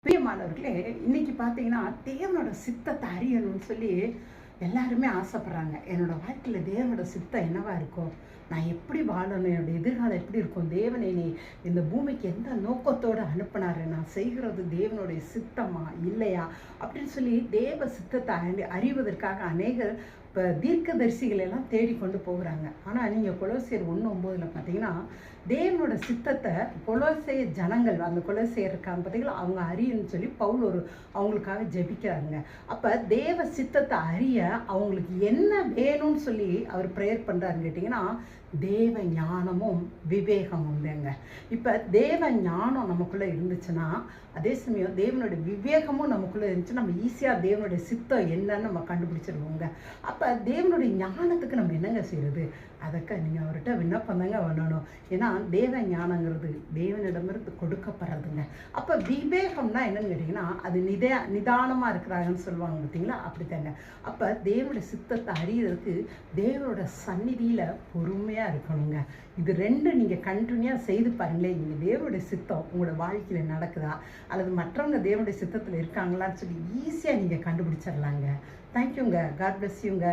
பிரியமானவர்களே, இன்னைக்கு பார்த்தீங்கன்னா தேவனோட சித்தத்தை அறியணும்னு சொல்லி எல்லாருமே ஆசைப்படுறாங்க. என்னோட வாழ்க்கையில் தேவனோட சித்தம் என்னவா இருக்கும், நான் எப்படி வாழணும், என்னோட எதிர்காலம் எப்படி இருக்கும், தேவன் என்னை இந்த பூமிக்கு எந்த நோக்கத்தோடு அனுப்பினாரு, நான் செய்கிறது தேவனுடைய சித்தமா இல்லையா அப்படின்னு சொல்லி தேவ சித்தத்தை அறிவதற்காக அநேகர் இப்போ தீர்க்கதரிசிகள் எல்லாம் தேடிக்கொண்டு போகிறாங்க. ஆனால் நீங்கள் கொலோசியர் 1:9 பார்த்தீங்கன்னா தேவனோட சித்தத்தை கொலோசைய ஜனங்கள், அந்த கொலோசையர் இருக்காங்க பார்த்தீங்களா, அவங்க அறியன்னு சொல்லி பவுல் அவங்களுக்காக ஜெபிக்கிறாங்க. அப்போ தேவ சித்தத்தை அறிய அவங்களுக்கு என்ன வேணும்னு சொல்லி அவர் ப்ரேயர் பண்ணுறாருன்னு கேட்டிங்கன்னா தேவ ஞானமும் விவேகமும் இல்லைங்க. இப்போ தேவ ஞானம் நமக்குள்ளே இருந்துச்சுன்னா, அதே சமயம் தேவனுடைய விவேகமும் நமக்குள்ளே இருந்துச்சு, நம்ம ஈஸியாக தேவனுடைய சித்தம் என்னன்னு நம்ம கண்டுபிடிச்சிருவோங்க. அப்போ தேவனுடைய ஞானத்துக்கு நம்ம என்னங்க செய்யறது, அதுக்கு நீங்கள் அவர்கிட்ட விண்ணப்பம் தாங்க பண்ணணும். ஏன்னா தேவ ஞானங்கிறது தேவனிடமிருந்து கொடுக்கப்படுறதுங்க. அப்போ விவேகம்னா என்னன்னு கேட்டிங்கன்னா அது நிதானமாக இருக்கிறாங்கன்னு சொல்லுவாங்க பார்த்தீங்களா, அப்படித்தாங்க. அப்போ தேவனுடைய சித்தத்தை அறியறதுக்கு தேவனோட சந்நிதியில் பொறுமையாக இருக்கணுங்க. இது ரெண்டு நீங்கள் கண்டினியூவாக செய்து பாருங்களேன், நீங்கள் தேவனுடைய சித்தம் உங்களோட வாழ்க்கையில் நடக்குதா அல்லது மற்றவங்க தேவனுடைய சித்தத்தில் இருக்காங்களான்னு சொல்லி ஈஸியாக நீங்கள் கண்டுபிடிச்சிடலாங்க. தேங்க்யூங்க. காட் பிளஸ் யூங்க.